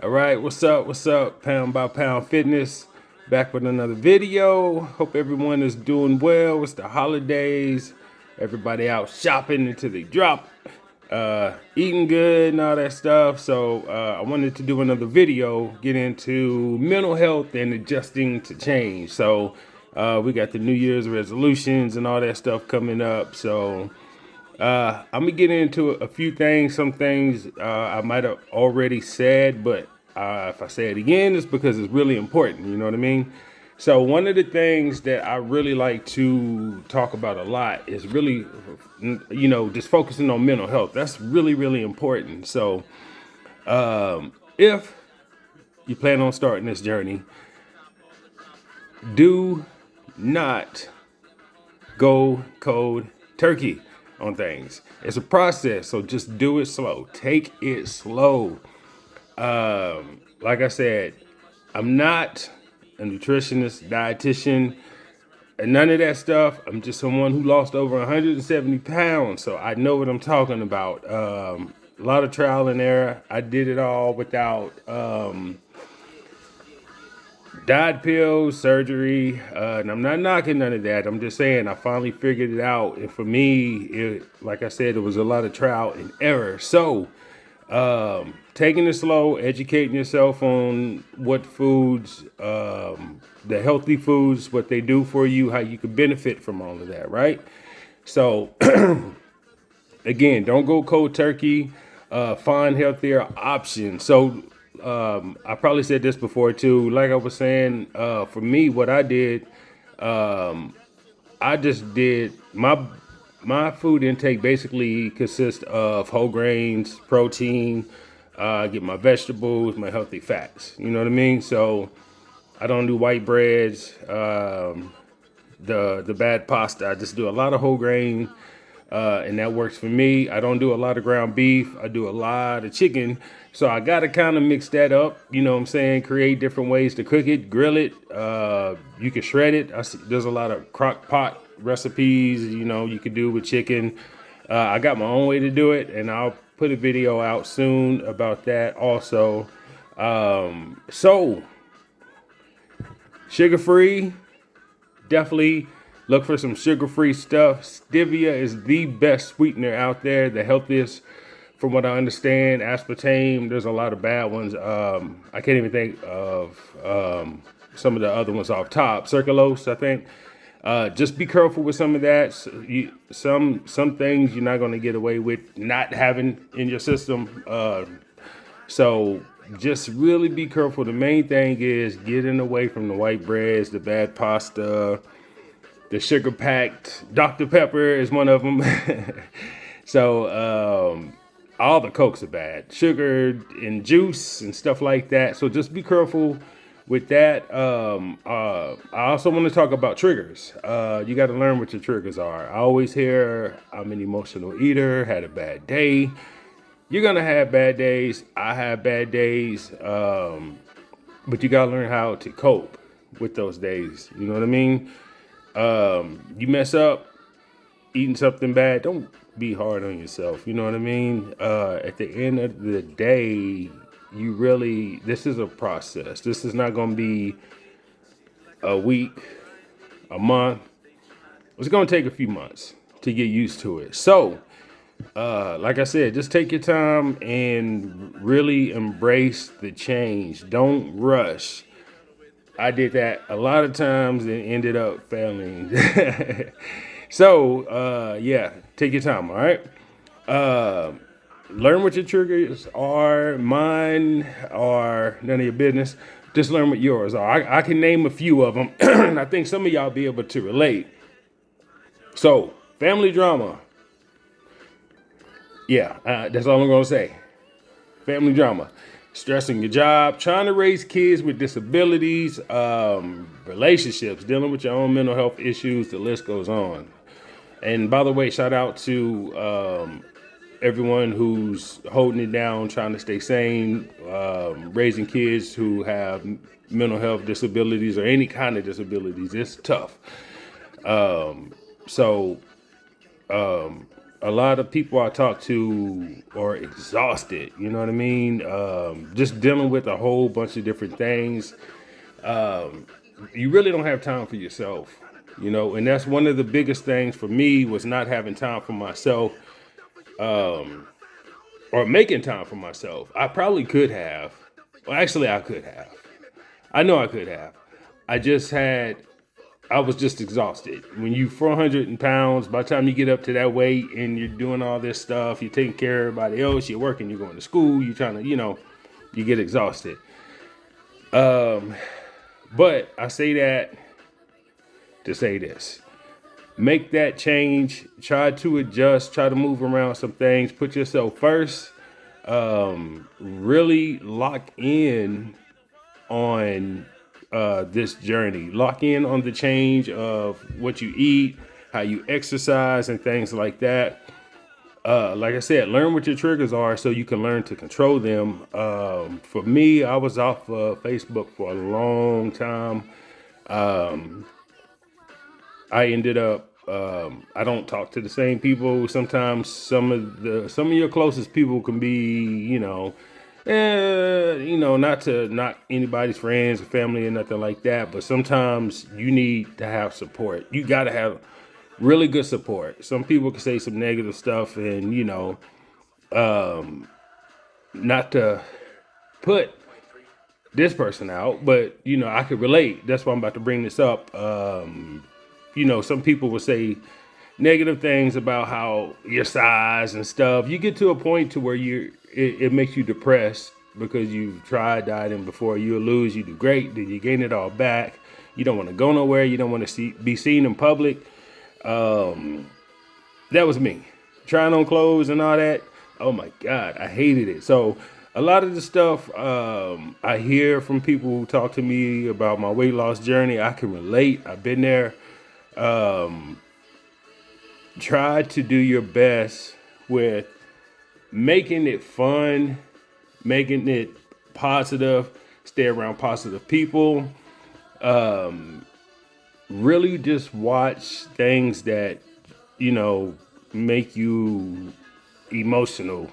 All right, what's up? What's up? Pound by Pound Fitness, back with another video. Hope everyone is doing well. It's the holidays. Everybody out shopping until they drop, eating good and all that stuff. So I wanted to do another video, get into mental health and adjusting to change. So we got the New Year's resolutions and all that stuff coming up. So I'm gonna get into a few things. Some things I might have already said, but if I say it again, it's because it's really important. You know what I mean? So one of the things that I really like to talk about a lot is really, just focusing on mental health. That's really, really important. So if you plan on starting this journey, do not go cold turkey on things. It's a process, so just do it slow. Take it slow. Like I said, I'm not a nutritionist, dietitian, and none of that stuff. I'm just someone who lost over 170 pounds, so I know what I'm talking about. A lot of trial and error. I did it all without diet pills, surgery, and I'm not knocking none of that. I'm just saying I finally figured it out. And for me, like I said, it was a lot of trial and error. So taking it slow, educating yourself on what foods, the healthy foods, what they do for you, how you can benefit from all of that, right? So again, don't go cold turkey. Find healthier options. So I probably said this before too. Like I was saying, for me, what I did, I just did my food intake basically consists of whole grains, protein. Get my vegetables, my healthy fats. You know what I mean? So I don't do white breads, the bad pasta. I just do a lot of whole grain, and that works for me. I don't do a lot of ground beef. I do a lot of chicken. So I got to kind of mix that up. You know what I'm saying? Create different ways to cook it, grill it. You can shred it. There's a lot of crock pot recipes, you could do with chicken. I got my own way to do it, and I'll put a video out soon about that also. So sugar-free, definitely look for some sugar-free stuff. Stevia is the best sweetener out there, the healthiest from what I understand. Aspartame, there's a lot of bad ones. I can't even think of some of the other ones off top. Circulose, I think. Just be careful with some of that. Some things you're not going to get away with not having in your system. So just really be careful. The main thing is getting away from the white breads, the bad pasta, the sugar packed. Dr. Pepper is one of them. So all the Cokes are bad. Sugar and juice and stuff like that. So just be careful with that. I also want to talk about triggers. You got to learn what your triggers are. I always hear I'm an emotional eater, had a bad day. You're going to have bad days. I have bad days. But you got to learn how to cope with those days. You know what I mean? You mess up eating something bad, don't be hard on yourself. You know what I mean? At the end of the day, this is a process. This is not going to be a week, a month. It's going to take a few months to get used to it. So, like I said, just take your time and really embrace the change. Don't rush. I did that a lot of times and ended up failing. So, take your time, all right? Learn what your triggers are. Mine are none of your business. Just learn what yours are. I can name a few of them, and I think some of y'all be able to relate. So, family drama. Yeah, that's all I'm going to say. Family drama. Stressing your job, trying to raise kids with disabilities, relationships, dealing with your own mental health issues, the list goes on. And by the way, shout out to everyone who's holding it down, trying to stay sane, raising kids who have mental health disabilities or any kind of disabilities. It's tough. So a lot of people I talk to are exhausted. You know what I mean? Just dealing with a whole bunch of different things. You really don't have time for yourself. You know, and that's one of the biggest things for me was not having time for myself, or making time for myself. I probably could have. Well, actually, I could have. I know I could have. I just had I was just exhausted. When you 400 pounds, by the time you get up to that weight and you're doing all this stuff, you're taking care of everybody else, you're working, you're going to school, you're trying to, you get exhausted. But I say that to say this. Make that change, try to adjust, try to move around some things, put yourself first. Really lock in on this journey. Lock in on the change of what you eat, how you exercise, and things like that. Like I said, learn what your triggers are so you can learn to control them. For me, I was off Facebook for a long time. I ended up I don't talk to the same people. Sometimes some of your closest people can be, not to knock anybody's friends or family or nothing like that, but sometimes you need to have support. You got to have really good support. Some people can say some negative stuff, and not to put this person out, but I could relate. That's why I'm about to bring this up. Some people will say negative things about how your size and stuff. You get to a point to where it makes you depressed because you've tried dieting before. You lose, you do great, then you gain it all back. You don't want to go nowhere. You don't want to be seen in public. That was me. Trying on clothes and all that. Oh my God, I hated it. So a lot of the stuff I hear from people who talk to me about my weight loss journey, I can relate. I've been there. Try to do your best with making it fun, making it positive, stay around positive people. Really just watch things that, make you emotional.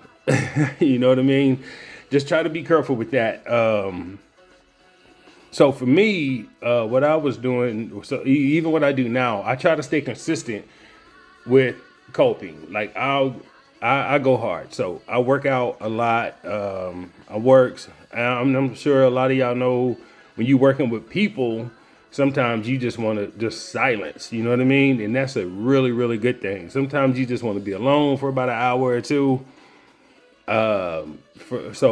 You know what I mean? Just try to be careful with that. So for me, what I was doing, so even what I do now, I try to stay consistent with coping. Like I go hard. So I work out a lot. I work. I'm sure a lot of y'all know when you're working with people, sometimes you just want to just silence. You know what I mean? And that's a really, really good thing. Sometimes you just want to be alone for about an hour or two. So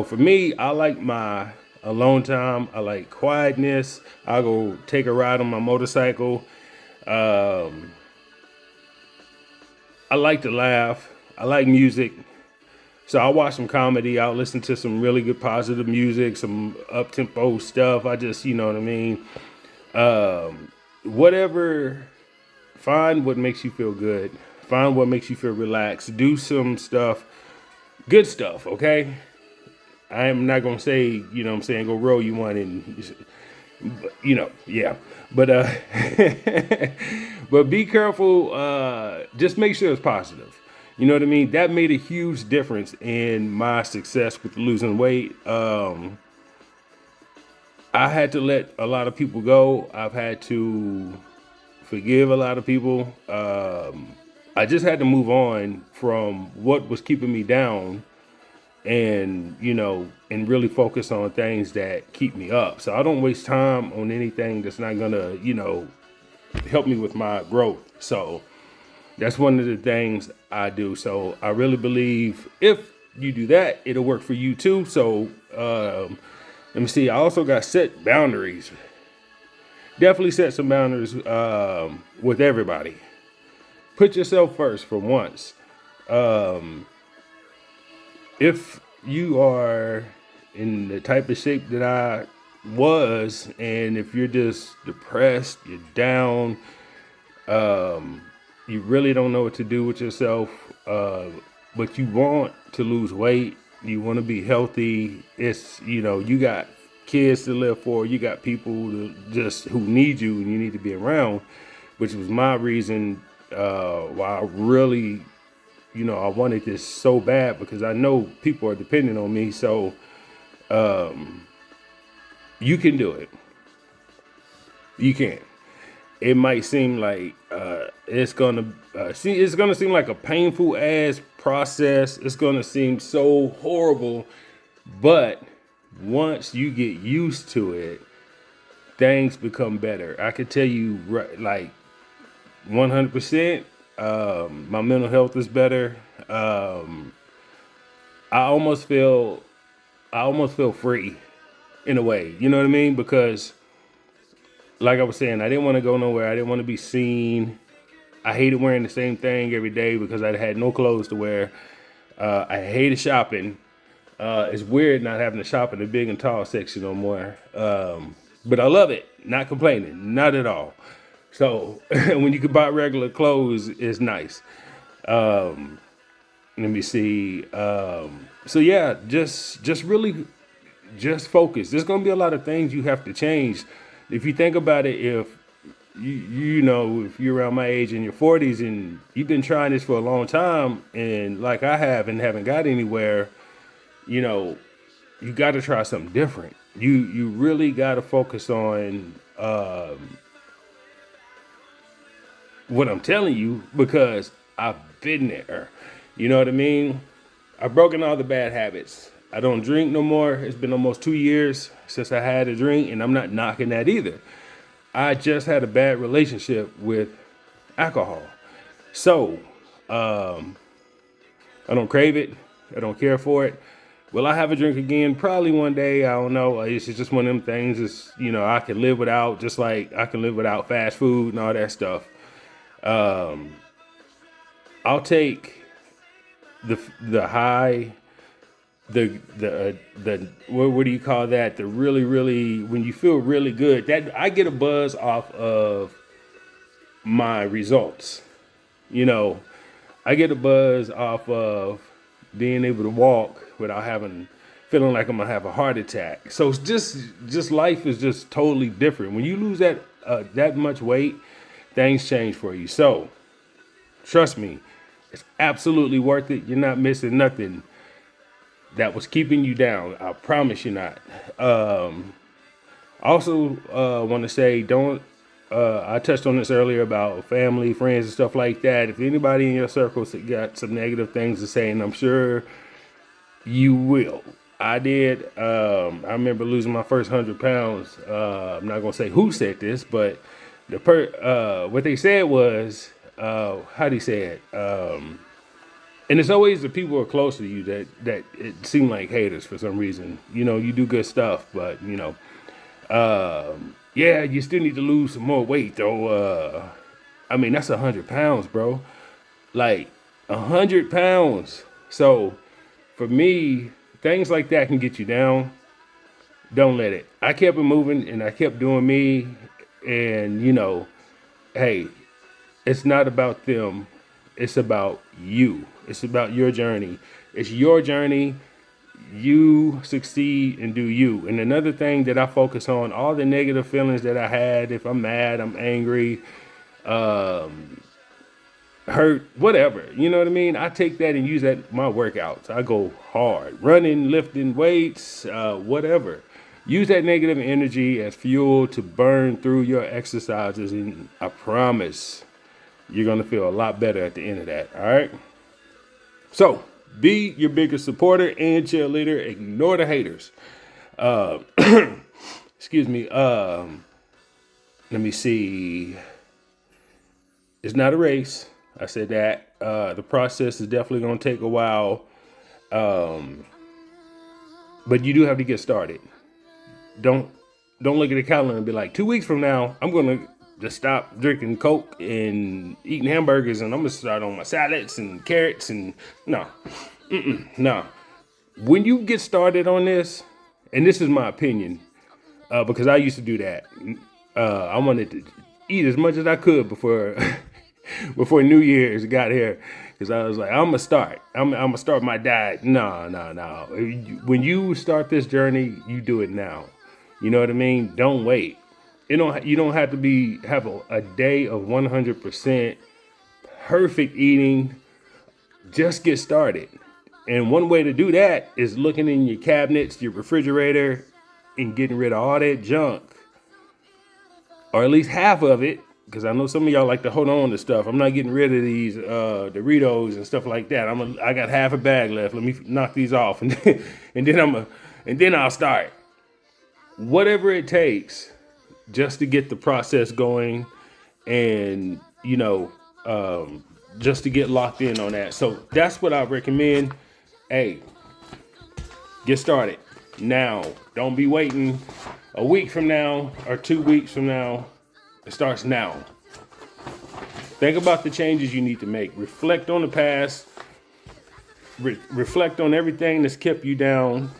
for me, I like my alone time. I like quietness. I'll go take a ride on my motorcycle. I like to laugh. I like music. So I'll watch some comedy. I'll listen to some really good positive music, some up-tempo stuff. I just, you know what I mean? Whatever, find what makes you feel good. Find what makes you feel relaxed. Do some stuff, good stuff, okay? I'm not going to say, go roll you one and, yeah. But, but be careful. Just make sure it's positive. You know what I mean? That made a huge difference in my success with losing weight. I had to let a lot of people go. I've had to forgive a lot of people. I just had to move on from what was keeping me down and, and really focus on things that keep me up. So I don't waste time on anything that's not going to, help me with my growth. So that's one of the things I do. So I really believe if you do that, it'll work for you too. So let me see. I also got set boundaries. Definitely set some boundaries with everybody. Put yourself first for once. If you are in the type of shape that I was, and if you're just depressed, you're down, you really don't know what to do with yourself, but you want to lose weight, you want to be healthy. It's, you got kids to live for, you got people who need you and you need to be around, which was my reason why I really I wanted this so bad because I know people are depending on me. So you can do it. You can. It might seem like it's gonna seem like a painful ass process. It's gonna seem so horrible, but once you get used to it, things become better. I can tell you, like 100%. My mental health is better. I almost feel, I almost feel free in a way. You know what I mean? Because, like I was saying, I didn't want to go nowhere. I didn't want to be seen. I hated wearing the same thing every day because I had no clothes to wear. I hated shopping. It's weird not having to shop in the big and tall section no more. But I love it. Not complaining. Not at all. So when you can buy regular clothes, it's nice. Let me see. So yeah, just really just focus. There's gonna be a lot of things you have to change. If you think about it, if if you're around my age in your 40s and you've been trying this for a long time, and like I have and haven't got anywhere, you know, you got to try something different. You really got to focus on what I'm telling you because I've been there. You know what I mean? I've broken all the bad habits. I don't drink no more. It's been almost 2 years since I had a drink, and I'm not knocking that either. I just had a bad relationship with alcohol. So, I don't crave it. I don't care for it. Will I have a drink again? Probably one day. I don't know. It's just one of them things. I can live without, just like I can live without fast food and all that stuff. I'll take the high, the what do you call that? The really when you feel really good. That I get a buzz off of my results. I get a buzz off of being able to walk without feeling like I'm gonna have a heart attack. So it's just life is just totally different. When you lose that much weight, things change for you. So trust me, it's absolutely worth it. You're not missing nothing that was keeping you down. I promise you not. Also, want to say I touched on this earlier about family, friends, and stuff like that. If anybody in your circle got some negative things to say, and I'm sure you will. I did. I remember losing my first 100 pounds. I'm not gonna say who said this, but what they said was, how do you say it? And it's always the people who are close to you that it seem like haters for some reason. You do good stuff, but yeah, you still need to lose some more weight though. I mean, that's 100 pounds, bro. Like 100 pounds. So for me, things like that can get you down. Don't let it. I kept it moving and I kept doing me. And hey, it's not about them. It's about you. It's about your journey. It's your journey. You succeed and do you. And another thing that I focus on, all the negative feelings that I had, if I'm mad, I'm angry, hurt, whatever, you know what I mean? I take that and use that in my workouts. I go hard, running, lifting weights, whatever. Use that negative energy as fuel to burn through your exercises, and I promise you're going to feel a lot better at the end of that, all right? So, be your biggest supporter and cheerleader. Ignore the haters. Excuse me. Let me see. It's not a race. I said that. The process is definitely going to take a while. But you do have to get started. Don't look at the calendar and be like, 2 weeks from now, I'm going to just stop drinking Coke and eating hamburgers, and I'm going to start on my salads and carrots and no. No. When you get started on this, and this is my opinion, because I used to do that. I wanted to eat as much as I could before before New Year's got here, because I was like, I'm gonna start. I'm gonna start my diet. No. When you start this journey, you do it now. You know what I mean? Don't wait. You don't have to have a day of 100% perfect eating. just get started. And one way to do that is looking in your cabinets, your refrigerator, and getting rid of all that junk, or at least half of it. Because I know some of y'all like to hold on to stuff. I'm not getting rid of these Doritos and stuff like that. I got half a bag left. Let me knock these off, and then, and then I'll start. Whatever it takes, just to get the process going, and just to get locked in on that. So that's what I recommend. Hey, get started now. Don't be waiting a week from now or 2 weeks from now. It starts now. Think about the changes you need to make. Reflect on the past. Reflect on everything that's kept you down.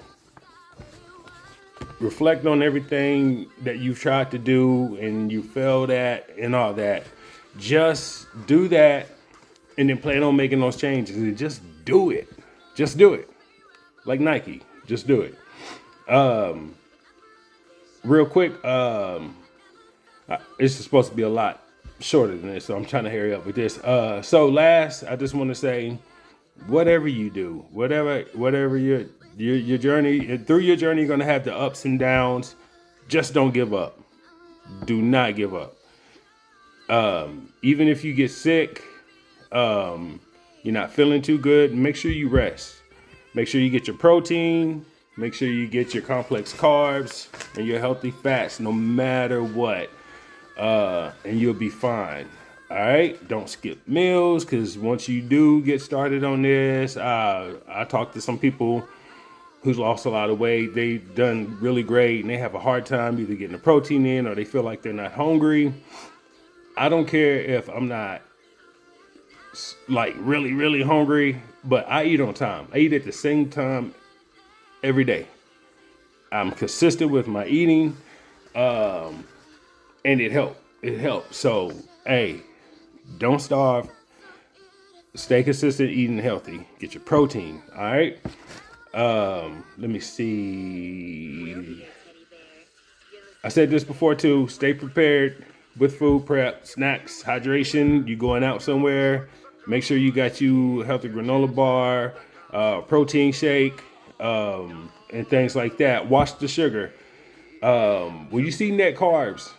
Reflect on everything that you've tried to do and you failed at and all that. Just do that and then plan on making those changes. And just do it. Just do it. Like Nike. Just do it. Real quick, it's supposed to be a lot shorter than this, so I'm trying to hurry up with this. So last, I just want to say, whatever you do, whatever your journey, through your journey, you're going to have the ups and downs. Just don't give up. Do not give up. Even if you get sick, you're not feeling too good, make sure you rest. Make sure you get your protein. Make sure you get your complex carbs and your healthy fats, no matter what. And you'll be fine. All right. Don't skip meals, because once you do get started on this, I talked to some people who's lost a lot of weight. They've done really great and they have a hard time either getting the protein in or they feel like they're not hungry. I don't care if I'm not like really, really hungry, but I eat on time. I eat at the same time every day. I'm consistent with my eating. And it helped. It helped. So, hey, don't starve. Stay consistent, eating healthy. Get your protein. All right. Let me see. I said this before too. Stay prepared with food prep, snacks, hydration. You going out somewhere? Make sure you got you a healthy granola bar, protein shake, and things like that. Watch the sugar. When you see net carbs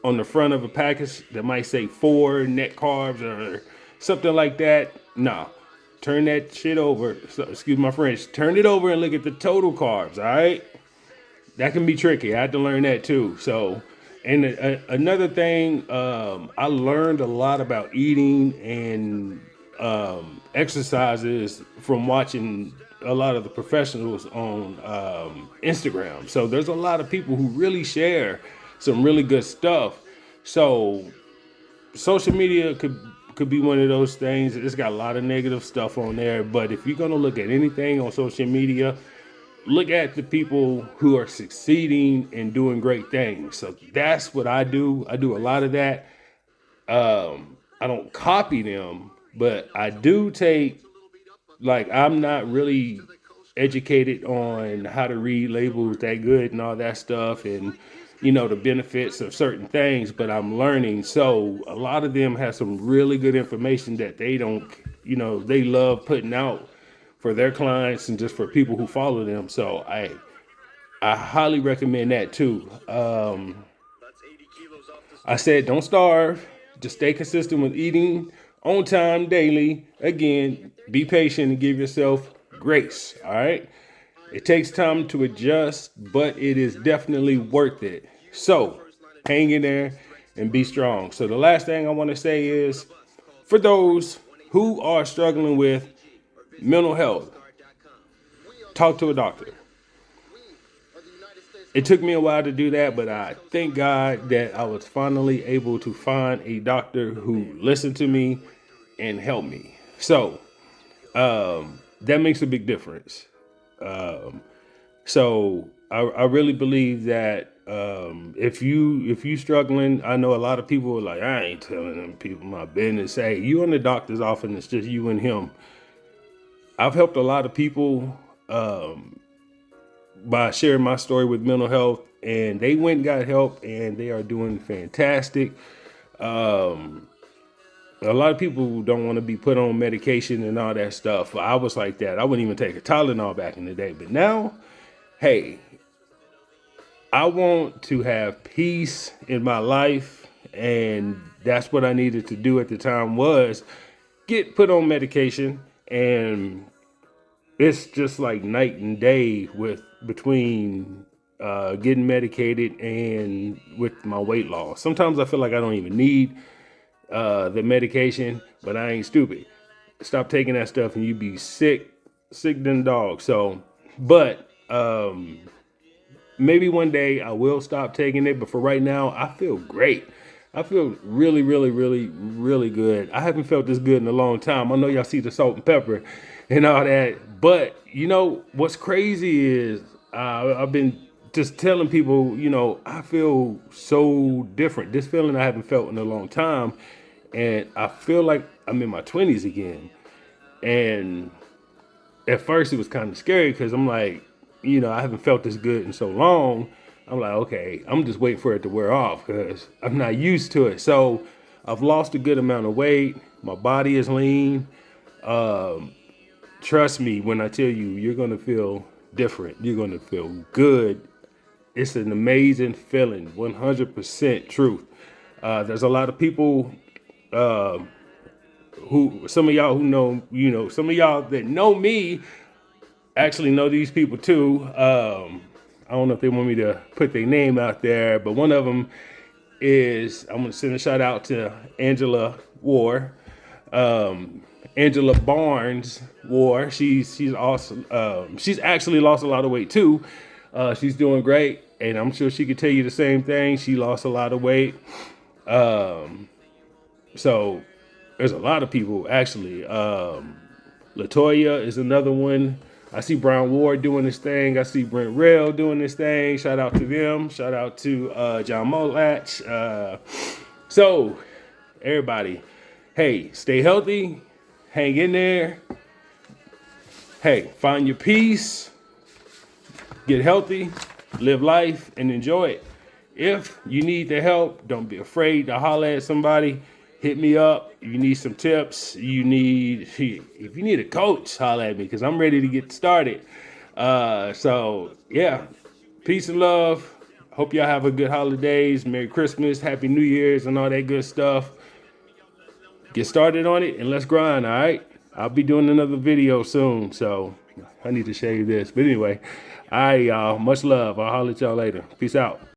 on the front of a package that might say 4 net carbs or something like that, nah. Turn that shit over. So, excuse my French. Turn it over and look at the total carbs, all right? That can be tricky. I had to learn that too. So, and another thing, I learned a lot about eating and exercises from watching a lot of the professionals on Instagram. So there's a lot of people who really share some really good stuff. So social media could be one of those things. It's got a lot of negative stuff on there, but if you're going to look at anything on social media, look at the people who are succeeding and doing great things. So that's what I do. I do a lot of that. I don't copy them, but I do take, like, I'm not really educated on how to read labels that good and all that stuff, and the benefits of certain things, but I'm learning. So a lot of them have some really good information that they don't, they love putting out for their clients and just for people who follow them. So I highly recommend that too. I said, don't starve. Just stay consistent with eating on time daily. Again, be patient and give yourself grace. All right. It takes time to adjust, but it is definitely worth it. So hang in there and be strong. So the last thing I want to say is, for those who are struggling with mental health, talk to a doctor. It took me a while to do that, but I thank God that I was finally able to find a doctor who listened to me and helped me. So that makes a big difference. So I really believe that if you struggling, I know a lot of people are like, I ain't telling them people my business. Hey, you in the doctor's office, it's just you and him. I've helped a lot of people by sharing my story with mental health, and they went and got help, and they are doing fantastic. A lot of people don't want to be put on medication and all that stuff. I was like that. I wouldn't even take a Tylenol back in the day. But now, hey, I want to have peace in my life, and that's what I needed to do at the time was get put on medication, and it's just like night and day with between getting medicated and with my weight loss. Sometimes I feel like I don't even need the medication, but I ain't stupid. Stop taking that stuff and you be sick than dog. So, but maybe one day I will stop taking it, but for right now, I feel great. I feel really, really, really, really good. I haven't felt this good in a long time. I know y'all see the salt and pepper and all that, but you know what's crazy is I've been just telling people, you know, I feel so different. This feeling I haven't felt in a long time, and I feel like I'm in my 20s again. And at first it was kind of scary because I'm like, you know, I haven't felt this good in so long. I'm like, okay, I'm just waiting for it to wear off because I'm not used to it. So I've lost a good amount of weight. My body is lean. Trust me when I tell you, you're going to feel different. You're going to feel good. It's an amazing feeling, 100% truth. There's a lot of people who, some of y'all who know, you know, some of y'all that know me actually know these people too. I don't know if they want me to put their name out there, but one of them is, I'm going to send a shout out to Angela War. Angela Barnes War. She's awesome. She's actually lost a lot of weight too. She's doing great, and I'm sure she could tell you the same thing. She lost a lot of weight. So there's a lot of people actually. Latoya is another one. I see Brown Ward doing this thing. I see Brent Rail doing this thing. Shout out to them. Shout out to John Molatch. So everybody, hey, stay healthy. Hang in there. Hey, find your peace. Get healthy. Live life and enjoy it. If you need the help, don't be afraid to holler at somebody. Hit me up. If you need some tips, if you need a coach, holler at me because I'm ready to get started. So yeah, peace and love. Hope y'all have a good holidays. Merry Christmas, Happy New Year's, and all that good stuff. Get started on it and let's grind, all right? I'll be doing another video soon, so I need to shave this. But anyway, all right, y'all. Much love. I'll holler at y'all later. Peace out.